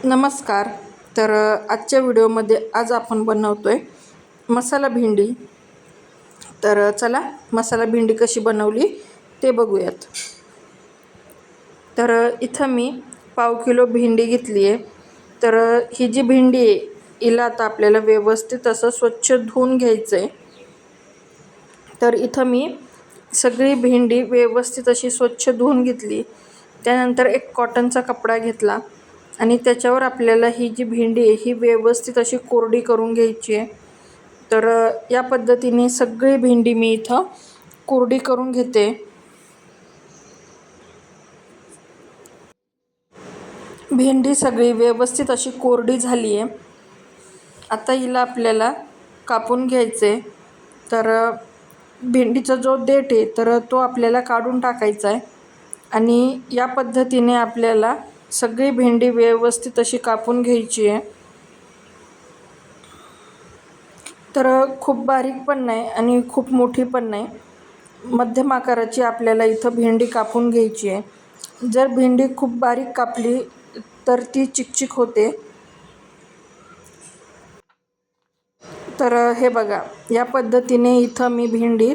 नमस्कार. आजच्या व्हिडिओमध्ये आज आपण बनवतोय मसाला भेंडी. चला मसाला भेंडी कशी बनवली ते बघूयात. इथं मी पाव किलो भेंडी घेतली आहे. ही जी भेंडी आहे हिला आता आपल्याला व्यवस्थित असं स्वच्छ धुवून घ्यायचं आहे. इथं मी सगळी भेंडी व्यवस्थित अशी स्वच्छ धुवून घेतली. त्यानंतर एक कॉटनचा कपडा घेतला आणि त्याच्यावर आपल्याला ही जी भेंडी आहे ही व्यवस्थित अशी कोरडी करून घ्यायची आहे. या पद्धतीने सगळी भेंडी मी इथं कोरडी करून घेते. भेंडी सगळी व्यवस्थित अशी कोरडी झाली आहे. आता हिला आपल्याला कापून घ्यायचं आहे. भेंडीचा जो देठ आहे तो आपल्याला काढून टाकायचा आहे आणि या पद्धतीने आपल्याला सगळी भेंडी व्यवस्थित अशी कापून घ्यायची आहे. खूप बारीक पण नाही आणि खूप मोठी पण नाही, मध्यम आकाराची आपल्याला इथं भेंडी कापून घ्यायची आहे. जर भेंडी खूप बारीक कापली तर ती चिकचिक होते. हे बघा, या पद्धतीने इथं मी भेंडी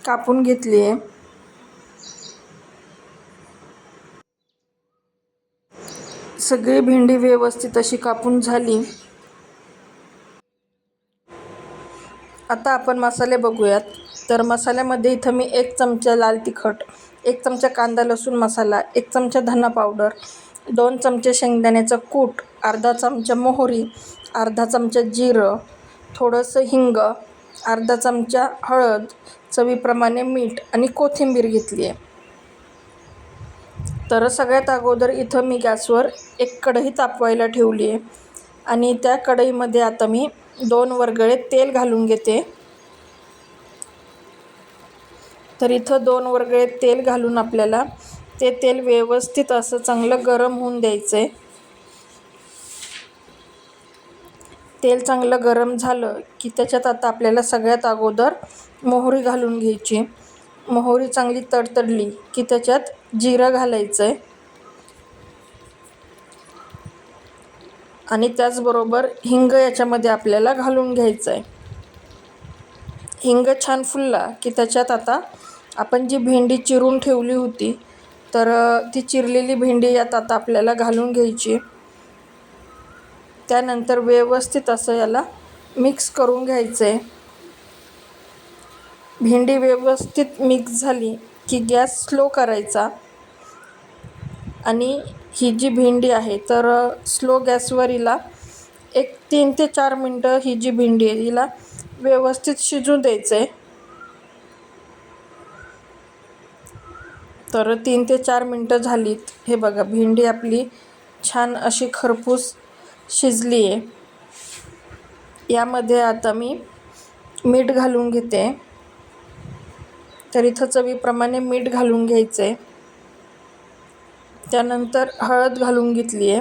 कापून घेतली आहे. सगळी भेंडी व्यवस्थित अशी कापून झाली. आता आपण मसाले बघूयात. मसाल्यामध्ये इथं मी 1 चमचा लाल तिखट, 1 चमचा कांदा लसूण मसाला, 1 चमचा धना पावडर, 2 चमचे शेंगदाण्याचं कूट, अर्धा चमचा मोहरी, अर्धा चमचा जिरं, थोडंसं हिंग, अर्धा चमचा हळद, चवीप्रमाणे मीठ आणि कोथिंबीर घेतली आहे. सगळ्यात अगोदर इथं मी गॅसवर एक कढई तापवायला ठेवली आहे आणि त्या कढईमध्ये आता मी 2 वरगळे तेल घालून घेते. इथं 2 वरगळे तेल घालून आपल्याला ते तेल व्यवस्थित असं चांगलं गरम होऊन द्यायचं आहे. तेल चांगलं गरम झालं की त्याच्यात आता आपल्याला सगळ्यात अगोदर मोहरी घालून घ्यायची. मोहरी चांगली तडतडली की त्याच्यात जिरं घालायचं आहे आणि त्याचबरोबर हिंग याच्यामध्ये आपल्याला घालून घ्यायचं आहे. हिंग छान फुलला की त्याच्यात आता आपण जी भेंडी चिरून ठेवली होती ती चिरलेली भेंडी यात आता आपल्याला घालून घ्यायची. त्यानंतर व्यवस्थित असं याला मिक्स करून घ्यायचं आहे. भेंडी व्यवस्थित मिक्स झाली की गॅस स्लो करायचा आणि ही जी भेंडी आहे स्लो गॅसवर हिला 3 ते 4 मिनटं ही जी भेंडी आहे हिला व्यवस्थित शिजू द्यायचं आहे. 3 ते 4 मिनटं झालीत. हे बघा, भेंडी आपली छान अशी खरपूस शिजली आहे. यामध्ये आता मी मीठ घालून घेते. इथं चवीप्रमाणे मीठ घालून घ्यायचं आहे. त्यानंतर हळद घालून घेतली आहे,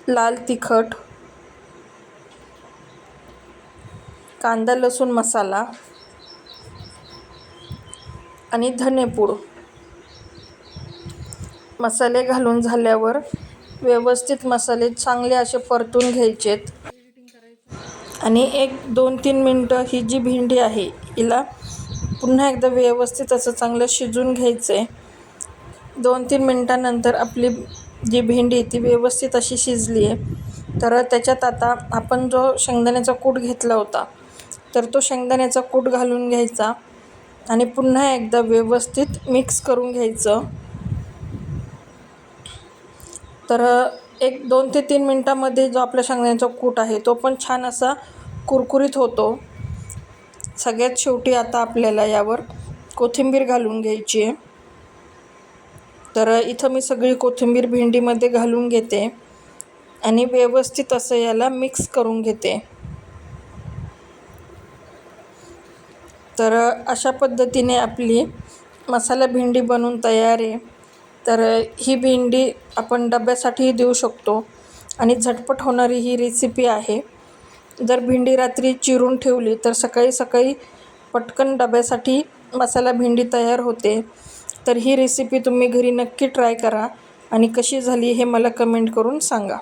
लाल तिखट, कांदा लसूण मसाला आणि धनेपूड. मसाले घालून झाल्यावर व्यवस्थित मसाले चांगले असे परतून घ्यायचेत आणि 2-3 मिनटं ही जी भेंडी आहे हिला पुन्हा एकदा व्यवस्थित असं चांगलं शिजून घ्यायचं आहे. 2-3 मिनटानंतर आपली जी भेंडी आहे ती व्यवस्थित अशी शिजली आहे. त्याच्यात आता आपण जो शेंगदाण्याचा कूट घेतला होता तो शेंगदाण्याचा कूट घालून घ्यायचा आणि पुन्हा एकदा व्यवस्थित मिक्स करून घ्यायचं. 2 ते 3 मिनटामध्ये जो आपला शेंगदाण्याचा कूट आहे तो पण छान असा कुरकुरीत होतो. सगळ्यात शेवटी आता आपल्याला यावर कोथिंबीर घालून घ्यायची आहे. इथं मी सगळी कोथिंबीर भेंडीमध्ये घालून घेते आणि व्यवस्थित असं याला मिक्स करून घेते. अशा पद्धतीने आपली मसाला भेंडी बनवून तयार आहे. ही भेंडी आपण डब्यासाठीही देऊ शकतो आणि झटपट होणारी ही रेसिपी आहे. जर भेंडी रात्री चिरून ठेवली तर सकाळी सकाळी पटकन डब्यासाठी मसाला भेंडी तयार होते. ही रेसिपी तुम्ही घरी नक्की ट्राय करा. आणि कशी झाली हे मला कमेंट करून सांगा.